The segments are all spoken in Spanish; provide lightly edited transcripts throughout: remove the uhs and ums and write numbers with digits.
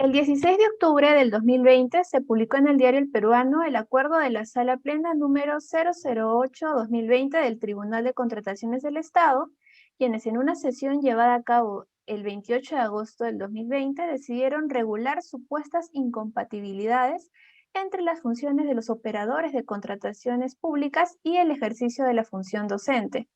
El 16 de octubre del 2020 se publicó en el diario El Peruano el acuerdo de la Sala Plena número 008-2020 del Tribunal de Contrataciones del Estado, quienes en una sesión llevada a cabo el 28 de agosto del 2020 decidieron regular supuestas incompatibilidades entre las funciones de los operadores de contrataciones públicas y el ejercicio de la función docente.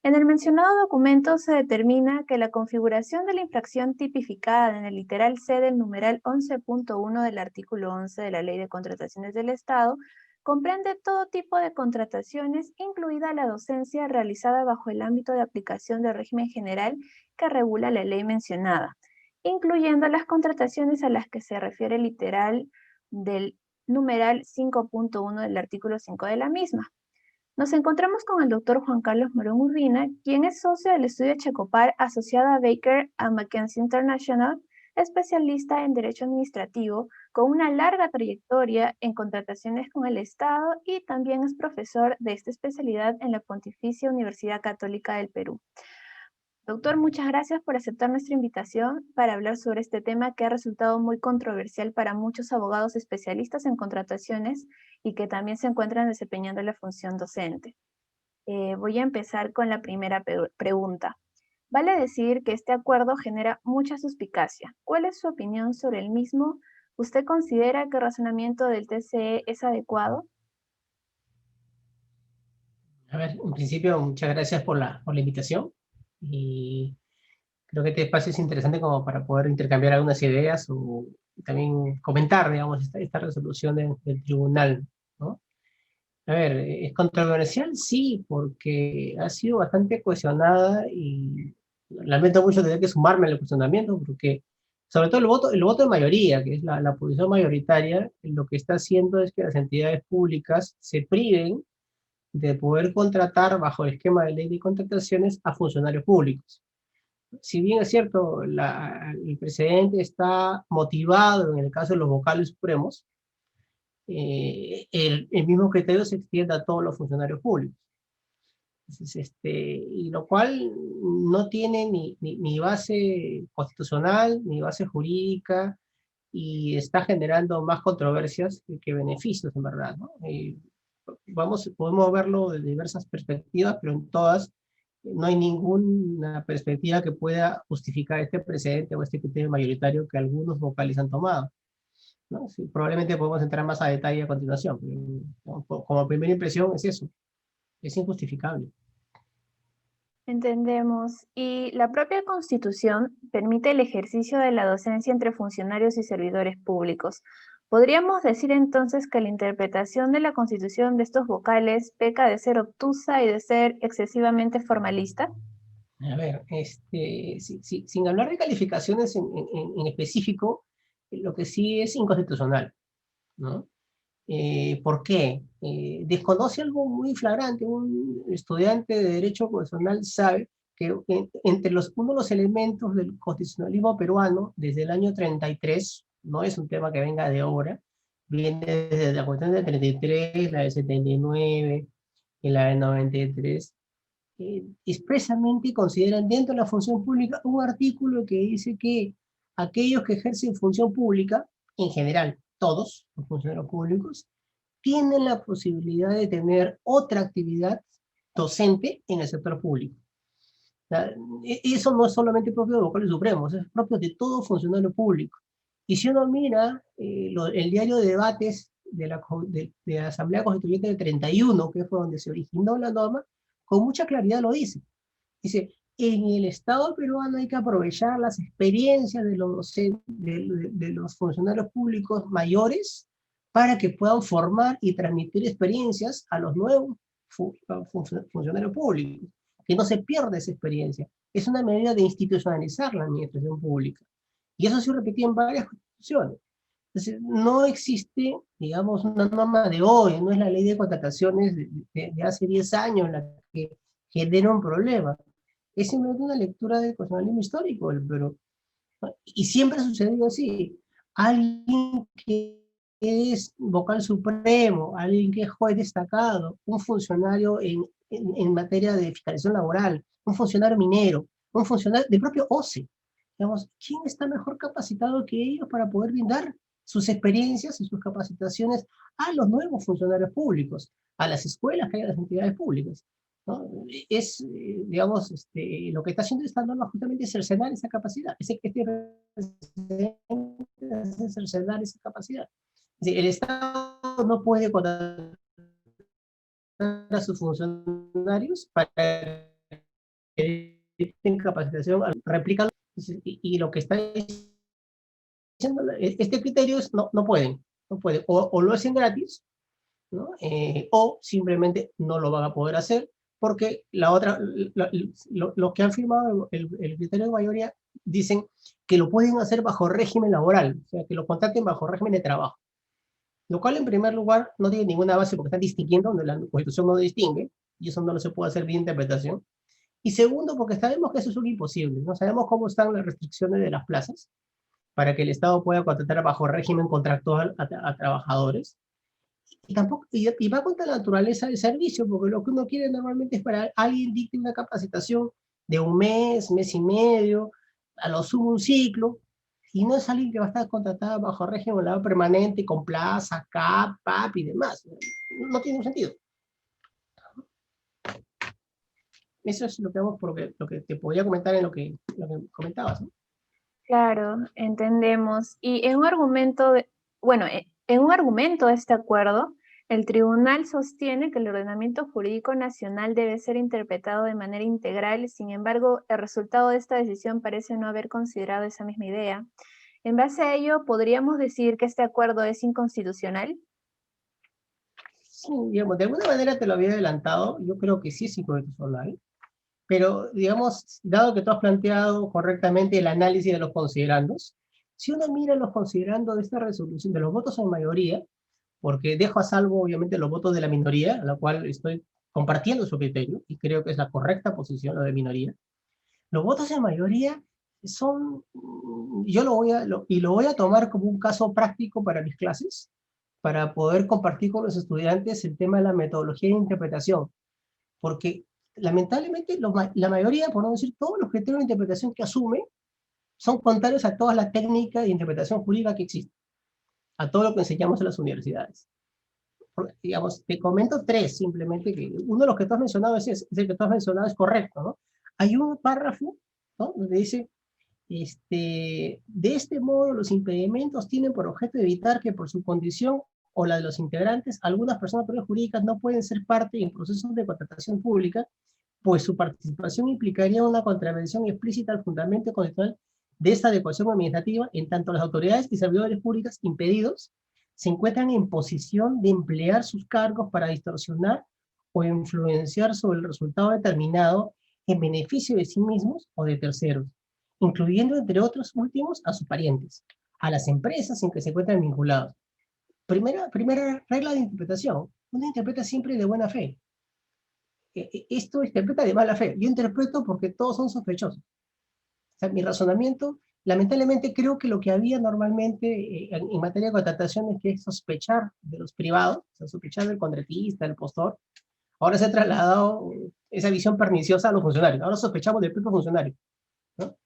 En el mencionado documento se determina que la configuración de la infracción tipificada en el literal C del numeral 11.1 del artículo 11 de la Ley de Contrataciones del Estado comprende todo tipo de contrataciones, incluida la docencia realizada bajo el ámbito de aplicación del régimen general que regula la ley mencionada, incluyendo las contrataciones a las que se refiere el literal del numeral 5.1 del artículo 5 de la misma. Nos encontramos con el doctor Juan Carlos Morón Urbina, quien es socio del estudio Checopar asociado a Baker & McKenzie International, especialista en Derecho Administrativo, con una larga trayectoria en contrataciones con el Estado y también es profesor de esta especialidad en la Pontificia Universidad Católica del Perú. Doctor, muchas gracias por aceptar nuestra invitación para hablar sobre este tema que ha resultado muy controversial para muchos abogados especialistas en contrataciones y que también se encuentran desempeñando la función docente. Voy a empezar con la primera pregunta. Vale decir que este acuerdo genera mucha suspicacia. ¿Cuál es su opinión sobre el mismo? ¿Usted considera que el razonamiento del TCE es adecuado? A ver, en principio, muchas gracias por la invitación y creo que este espacio es interesante como para poder intercambiar algunas ideas o también comentar, digamos, esta resolución del tribunal, ¿no? A ver, ¿es controversial? Sí, porque ha sido bastante cuestionada y lamento mucho tener que sumarme al cuestionamiento porque sobre todo el voto de mayoría, que es la posición mayoritaria, lo que está haciendo es que las entidades públicas se priven de poder contratar bajo el esquema de ley de contrataciones a funcionarios públicos. Si bien es cierto, el precedente está motivado en el caso de los vocales supremos, el mismo criterio se extiende a todos los funcionarios públicos. Entonces, y lo cual no tiene ni base constitucional, ni base jurídica, y está generando más controversias que beneficios, en verdad, ¿no? Podemos verlo de diversas perspectivas, pero en todas no hay ninguna perspectiva que pueda justificar este precedente o este criterio mayoritario que algunos vocales han tomado, ¿no? Sí, probablemente podemos entrar más a detalle a continuación, pero como primera impresión es eso, es injustificable. Entendemos. Y la propia Constitución permite el ejercicio de la docencia entre funcionarios y servidores públicos. ¿Podríamos decir entonces que la interpretación de la Constitución de estos vocales peca de ser obtusa y de ser excesivamente formalista? A ver, sin hablar de calificaciones en específico, lo que sí es inconstitucional, ¿no? ¿Por qué? Desconoce algo muy flagrante. Un estudiante de Derecho Constitucional sabe que entre uno de los elementos del constitucionalismo peruano, desde el año 33, no es un tema que venga de ahora, viene desde la Constitución del 33, la del 79 y la del 93, expresamente consideran dentro de la función pública un artículo que dice que aquellos que ejercen función pública, en general todos los funcionarios públicos, tienen la posibilidad de tener otra actividad docente en el sector público. O sea, eso no es solamente propio de vocales supremos, es propio de todo funcionario público. Y si uno mira el diario de debates de la Asamblea Constituyente del 31, que fue donde se originó la norma, con mucha claridad lo dice. Dice, en el Estado peruano hay que aprovechar las experiencias de de los funcionarios públicos mayores para que puedan formar y transmitir experiencias a los nuevos funcionarios públicos, que no se pierda esa experiencia. Es una medida de institucionalizar la administración pública. Y eso se repetía en varias constituciones. Entonces, no existe, digamos, una norma de hoy, no es la ley de contrataciones de hace 10 años la que genera un problema. Es simplemente una lectura del constitucionalismo histórico, pero, y siempre ha sucedido así. Alguien que es vocal supremo, alguien que es juez destacado, un funcionario en materia de fiscalización laboral, un funcionario minero, un funcionario del propio OCE. digamos, ¿quién está mejor capacitado que ellos para poder brindar sus experiencias y sus capacitaciones a los nuevos funcionarios públicos, a las escuelas que hay, a las entidades públicas? ¿No? Digamos, lo que está haciendo esta norma justamente es cercenar esa capacidad, es cercenar esa capacidad. Es decir, el Estado no puede contratar a sus funcionarios para que den capacitación, replican, y lo que está diciendo, este criterio es no pueden, o lo hacen gratis, ¿no? O simplemente no lo van a poder hacer, porque los que han firmado el criterio de mayoría dicen que lo pueden hacer bajo régimen laboral, o sea, que lo contraten bajo régimen de trabajo. Lo cual, en primer lugar, no tiene ninguna base porque están distinguiendo donde la Constitución no distingue, y eso no lo se puede hacer vía interpretación. Y segundo, porque sabemos que eso es un imposible, ¿no? Sabemos cómo están las restricciones de las plazas para que el Estado pueda contratar bajo régimen contractual a trabajadores. Y, tampoco, y va contra la naturaleza del servicio, porque lo que uno quiere normalmente es para alguien dicte una capacitación de un mes, mes y medio, a lo sumo un ciclo, y no es alguien que va a estar contratado bajo régimen laboral permanente, con plaza, CAP, PAP y demás. No tiene un sentido. Eso es lo que vamos, por lo que te podía comentar en lo que comentabas, ¿no? Claro, entendemos. Y en un argumento, en un argumento de este acuerdo, el tribunal sostiene que el ordenamiento jurídico nacional debe ser interpretado de manera integral. Sin embargo, el resultado de esta decisión parece no haber considerado esa misma idea. En base a ello, ¿podríamos decir que este acuerdo es inconstitucional? Sí, digamos, de alguna manera te lo había adelantado, yo creo que sí es inconstitucional, pero digamos, dado que tú has planteado correctamente el análisis de los considerandos, si uno mira los considerandos de esta resolución, de los votos en mayoría, porque dejo a salvo obviamente los votos de la minoría, a la cual estoy compartiendo su criterio, y creo que es la correcta posición, la de minoría, los votos en mayoría son, yo lo voy a tomar como un caso práctico para mis clases, para poder compartir con los estudiantes el tema de la metodología de interpretación, porque lamentablemente la mayoría, por no decir todos los criterios de interpretación que asume, son contrarios a todas las técnicas de interpretación jurídica que existen, a todo lo que enseñamos en las universidades. Digamos, te comento tres simplemente, que uno de los que tú has mencionado es el que tú has mencionado es correcto, ¿no? Hay un párrafo, ¿no?, donde dice, de este modo los impedimentos tienen por objeto evitar que por su condición o la de los integrantes, algunas personas jurídicas no pueden ser parte en procesos de contratación pública, pues su participación implicaría una contravención explícita al fundamento constitucional de esta adecuación administrativa, en tanto las autoridades y servidores públicos impedidos se encuentran en posición de emplear sus cargos para distorsionar o influenciar sobre el resultado determinado en beneficio de sí mismos o de terceros, incluyendo entre otros últimos a sus parientes, a las empresas en que se encuentran vinculados. Primera regla de interpretación: uno interpreta siempre de buena fe. Esto interpreta de mala fe. Yo interpreto porque todos son sospechosos. O sea, mi razonamiento, lamentablemente creo que lo que había normalmente en materia de contratación es que es sospechar de los privados, o sea, sospechar del contratista, del postor. Ahora se ha trasladado esa visión perniciosa a los funcionarios. Ahora sospechamos del propio funcionario, ¿no?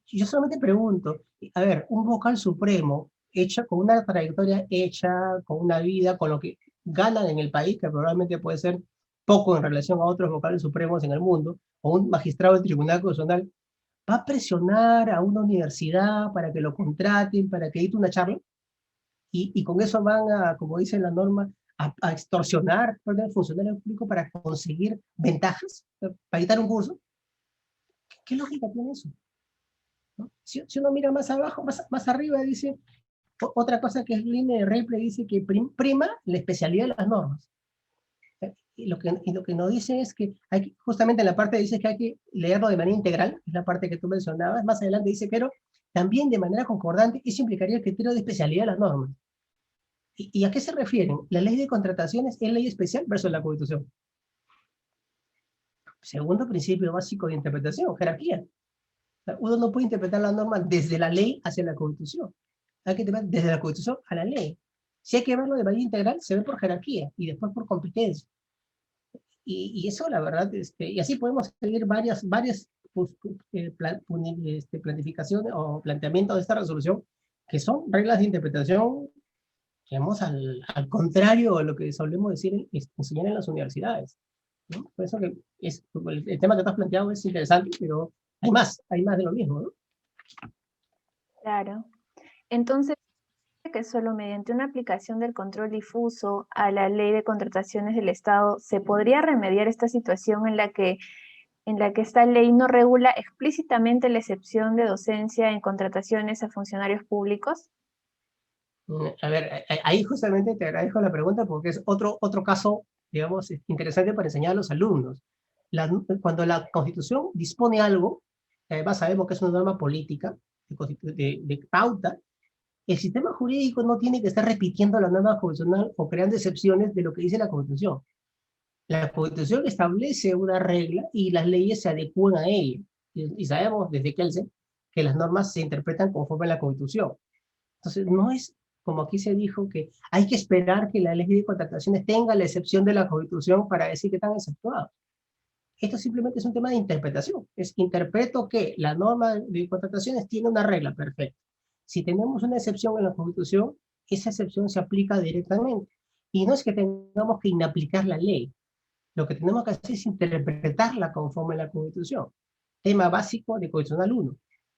Yo solamente pregunto, a ver, un vocal supremo hecha con una trayectoria hecha, con una vida, con lo que ganan en el país, que probablemente puede ser poco en relación a otros vocales supremos en el mundo, o un magistrado del Tribunal Constitucional, ¿va a presionar a una universidad para que lo contraten, para que dicte una charla? Y con eso van a, como dice la norma, a extorsionar al funcionario público para conseguir ventajas, para dictar un curso. ¿Qué lógica tiene eso? ¿No? Si uno mira más abajo, más arriba, dice, otra cosa que es línea de Ripley, dice que prima la especialidad de las normas. Y lo que nos dice es que justamente en la parte dice que hay que leerlo de manera integral, es la parte que tú mencionabas. Más adelante dice, pero también de manera concordante, eso implicaría el criterio de especialidad de las normas. ¿Y a qué se refieren? La ley de contrataciones es ley especial versus la Constitución. Segundo principio básico de interpretación: jerarquía. Uno no puede interpretar la norma desde la ley hacia la Constitución. Hay que interpretar desde la Constitución a la ley. Si hay que verlo de manera integral, se ve por jerarquía y después por competencia. Y eso, la verdad, y así podemos seguir varias planificación o planteamiento de esta resolución, que son reglas de interpretación, digamos, al contrario de lo que solemos decir, enseñar en las universidades, ¿no? Por eso que el tema que tú has planteado es interesante, pero hay más de lo mismo, ¿no? Claro. Entonces, que solo mediante una aplicación del control difuso a la Ley de Contrataciones del Estado se podría remediar esta situación en la que esta ley no regula explícitamente la excepción de docencia en contrataciones a funcionarios públicos. A ver, ahí justamente te agradezco la pregunta porque es otro caso, digamos, interesante para enseñar a los alumnos. Cuando la Constitución dispone algo, además sabemos que es una norma política, de pauta, el sistema jurídico no tiene que estar repitiendo la norma constitucional o creando excepciones de lo que dice la Constitución. La Constitución establece una regla y las leyes se adecúan a ella. Y sabemos desde Kelsen que las normas se interpretan conforme a la Constitución. Entonces, no es como aquí se dijo que hay que esperar que la ley de contrataciones tenga la excepción de la Constitución para decir que están exceptuados. Esto simplemente es un tema de interpretación. Interpreto que la norma de contrataciones tiene una regla perfecta. Si tenemos una excepción en la Constitución, esa excepción se aplica directamente. Y no es que tengamos que inaplicar la ley. Lo que tenemos que hacer es interpretarla conforme a la Constitución. Tema básico de Constitucional 1.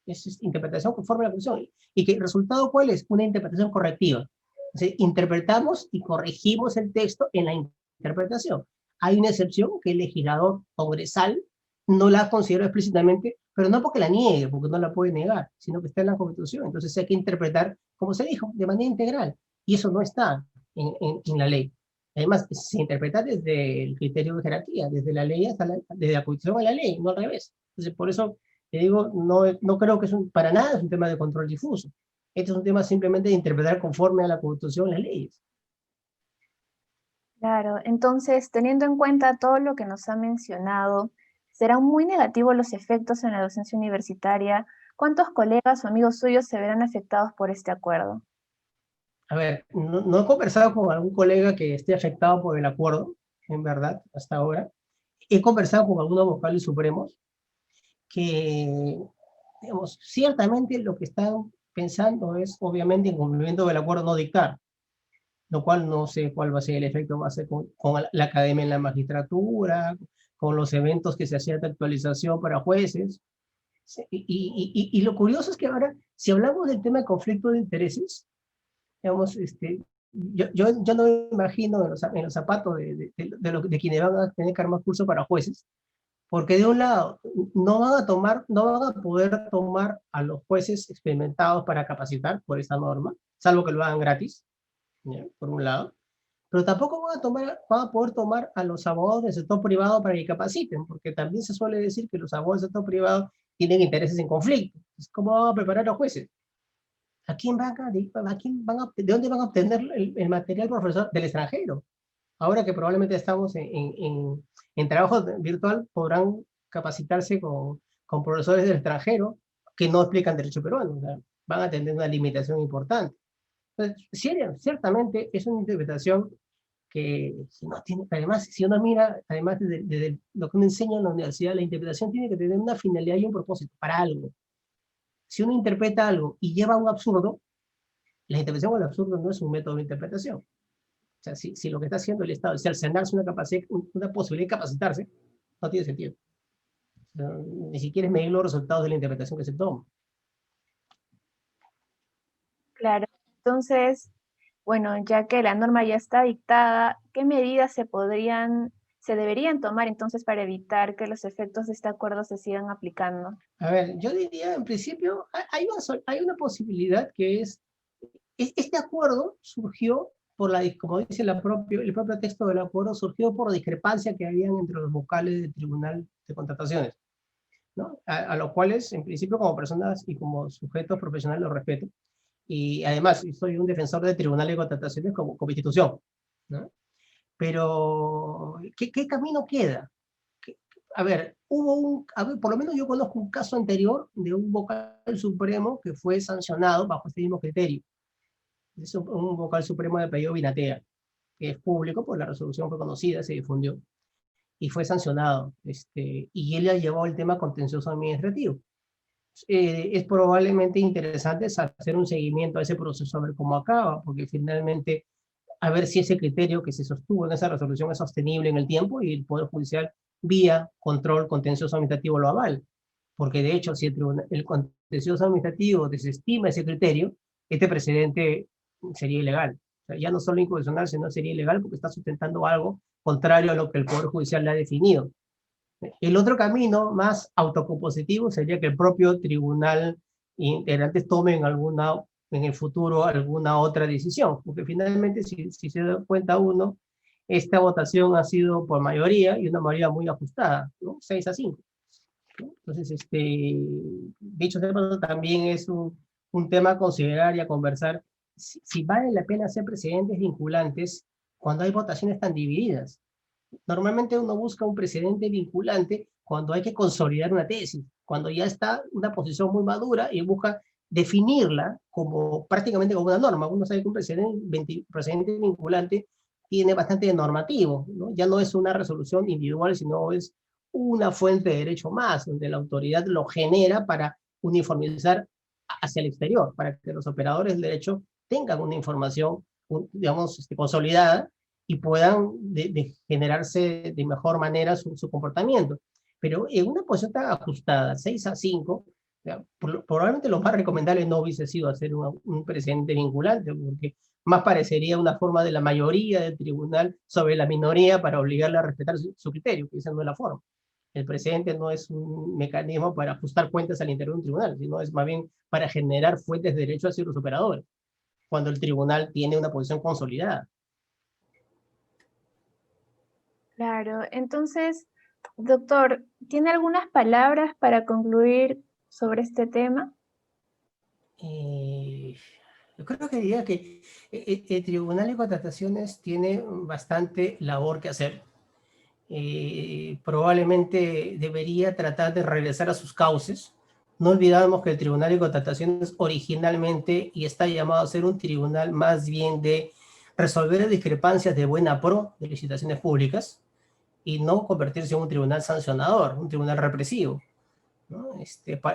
Es interpretación conforme a la Constitución. ¿Y que el resultado cuál es? Una interpretación correctiva. Entonces, interpretamos y corregimos el texto en la interpretación. Hay una excepción que el legislador congresal no la consideró explícitamente, pero no porque la niegue, porque no la puede negar, sino que está en la Constitución. Entonces hay que interpretar, como se dijo, de manera integral. Y eso no está en la ley. Además, se interpreta desde el criterio de jerarquía, desde la ley hasta desde la Constitución a la ley, no al revés. Entonces, por eso te digo, no creo que para nada es un tema de control difuso. Este es un tema simplemente de interpretar conforme a la Constitución las leyes. Claro, entonces, teniendo en cuenta todo lo que nos ha mencionado, serán muy negativos los efectos en la docencia universitaria. ¿Cuántos colegas o amigos suyos se verán afectados por este acuerdo? A ver, no he conversado con algún colega que esté afectado por el acuerdo, en verdad, hasta ahora. He conversado con algunos vocales supremos que, digamos, ciertamente lo que están pensando es, obviamente, en cumplimiento del acuerdo no dictar, lo cual no sé cuál va a ser el efecto, va a ser con la academia en la magistratura, con los eventos que se hacían de actualización para jueces. Y lo curioso es que ahora, si hablamos del tema de conflicto de intereses, digamos, yo no me imagino en los zapatos de quienes van a tener que armar curso para jueces, porque de un lado, no van a poder tomar a los jueces experimentados para capacitar por esa norma, salvo que lo hagan gratis, ¿ya? Por un lado, pero tampoco van a poder tomar a los abogados del sector privado para que capaciten, porque también se suele decir que los abogados del sector privado tienen intereses en conflicto. Entonces, ¿cómo van a preparar a los jueces? ¿De dónde van a obtener el material profesor del extranjero? Ahora que probablemente estamos en trabajo virtual, podrán capacitarse con profesores del extranjero que no explican derecho peruano. O sea, van a tener una limitación importante. Entonces, ciertamente es una interpretación que no tiene, además, si uno mira, además desde lo que uno enseña en la universidad, la interpretación tiene que tener una finalidad y un propósito para algo. Si uno interpreta algo y lleva a un absurdo, la interpretación al absurdo no es un método de interpretación. O sea, si lo que está haciendo el Estado es cercenarse una posibilidad de capacitarse, no tiene sentido. O sea, ni siquiera es medir los resultados de la interpretación que se toma. Claro, entonces, bueno, ya que la norma ya está dictada, ¿qué medidas se deberían tomar entonces para evitar que los efectos de este acuerdo se sigan aplicando? A ver, yo diría, en principio, hay una posibilidad que este acuerdo surgió como dice el propio texto del acuerdo, surgió por discrepancia que habían entre los vocales del Tribunal de Contrataciones, ¿no? A los cuales, en principio, como personas y como sujetos profesionales, los respeto. Y además, soy un defensor del Tribunal de Contrataciones como institución, ¿no? Pero, ¿qué camino queda? A ver, por lo menos yo conozco un caso anterior de un vocal supremo que fue sancionado bajo este mismo criterio. Es un vocal supremo de apellido Vinatea, que es público, pues la resolución fue conocida, se difundió. y fue sancionado, y él ya llevó el tema contencioso administrativo. Es probablemente interesante hacer un seguimiento a ese proceso, a ver cómo acaba, porque finalmente, a ver si ese criterio que se sostuvo en esa resolución es sostenible en el tiempo y el Poder Judicial, vía control contencioso administrativo, lo aval. Porque de hecho, si el contencioso administrativo desestima ese criterio, este precedente sería ilegal. O sea, ya no solo inconstitucional, sino sería ilegal porque está sustentando algo contrario a lo que el Poder Judicial le ha definido. El otro camino más autocompositivo sería que el propio tribunal integrantes tomen en el futuro alguna otra decisión, porque finalmente, si se da cuenta uno, esta votación ha sido por mayoría y una mayoría muy ajustada, ¿no? 6-5. ¿No? Entonces, dicho tema, también es un tema a considerar y a conversar si vale la pena hacer precedentes vinculantes cuando hay votaciones tan divididas. Normalmente uno busca un precedente vinculante cuando hay que consolidar una tesis, cuando ya está una posición muy madura y busca definirla como prácticamente como una norma. Uno sabe que un precedente vinculante tiene bastante de normativo, ¿no? Ya no es una resolución individual, sino es una fuente de derecho más, donde la autoridad lo genera para uniformizar hacia el exterior, para que los operadores del derecho tengan una información, digamos, consolidada y puedan generarse de mejor manera su comportamiento. Pero en una posición tan ajustada, 6-5, probablemente lo más recomendable no hubiese sido hacer un precedente vinculante, porque más parecería una forma de la mayoría del tribunal sobre la minoría para obligarla a respetar su criterio, que esa no es la forma. El precedente no es un mecanismo para ajustar cuentas al interior de un tribunal, sino es más bien para generar fuentes de derecho hacia los operadores, cuando el tribunal tiene una posición consolidada. Claro, entonces, doctor, ¿tiene algunas palabras para concluir sobre este tema? Yo creo que diría que el Tribunal de Contrataciones tiene bastante labor que hacer. Probablemente debería tratar de regresar a sus cauces. No olvidamos que el Tribunal de Contrataciones originalmente y está llamado a ser un tribunal más bien de resolver discrepancias de buena pro de licitaciones públicas y no convertirse en un tribunal sancionador, un tribunal represivo, ¿no?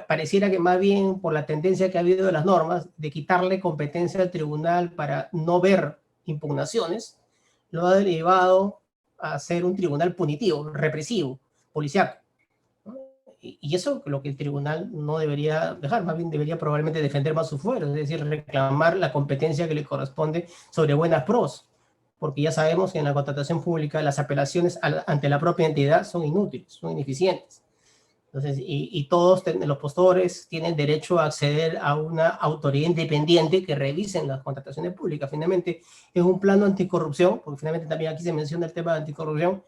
Pareciera que más bien por la tendencia que ha habido de las normas de quitarle competencia al tribunal para no ver impugnaciones, lo ha derivado a ser un tribunal punitivo, represivo, policiaco, ¿no? Y eso es lo que el tribunal no debería dejar, más bien debería probablemente defender más su fuero, es decir, reclamar la competencia que le corresponde sobre buenas pros, porque ya sabemos que en la contratación pública las apelaciones ante la propia entidad son inútiles, son ineficientes. Entonces, y todos los postores tienen derecho a acceder a una autoridad independiente que revisen las contrataciones públicas. Finalmente, es un plano anticorrupción, porque finalmente también aquí se menciona el tema de anticorrupción.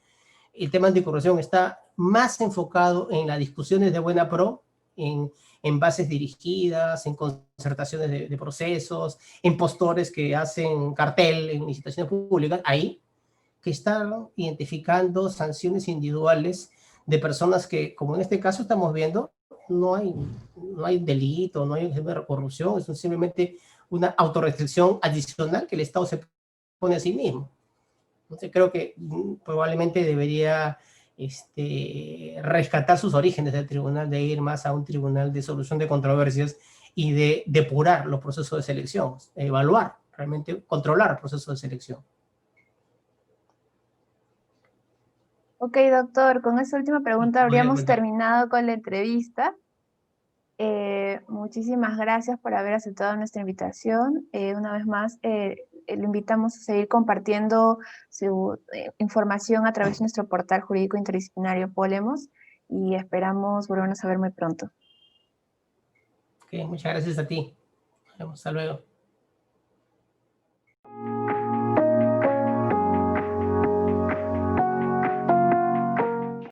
El tema anticorrupción está más enfocado en las discusiones de buena pro, en bases dirigidas, en concertaciones de procesos, en postores que hacen cartel en licitaciones públicas, ahí, que están identificando sanciones individuales de personas que, como en este caso estamos viendo, no hay delito, no hay corrupción, es simplemente una autorrestricción adicional que el Estado se pone a sí mismo. Entonces creo que probablemente debería rescatar sus orígenes del tribunal, de ir más a un tribunal de solución de controversias y de depurar los procesos de selección, evaluar, realmente controlar el proceso de selección. Ok, doctor, con esa última pregunta habríamos terminado con la entrevista. Muchísimas gracias por haber aceptado nuestra invitación. Una vez más, lo invitamos a seguir compartiendo su información a través de nuestro portal jurídico interdisciplinario Polemos y esperamos volvernos a ver muy pronto. Ok, muchas gracias a ti. Hasta luego.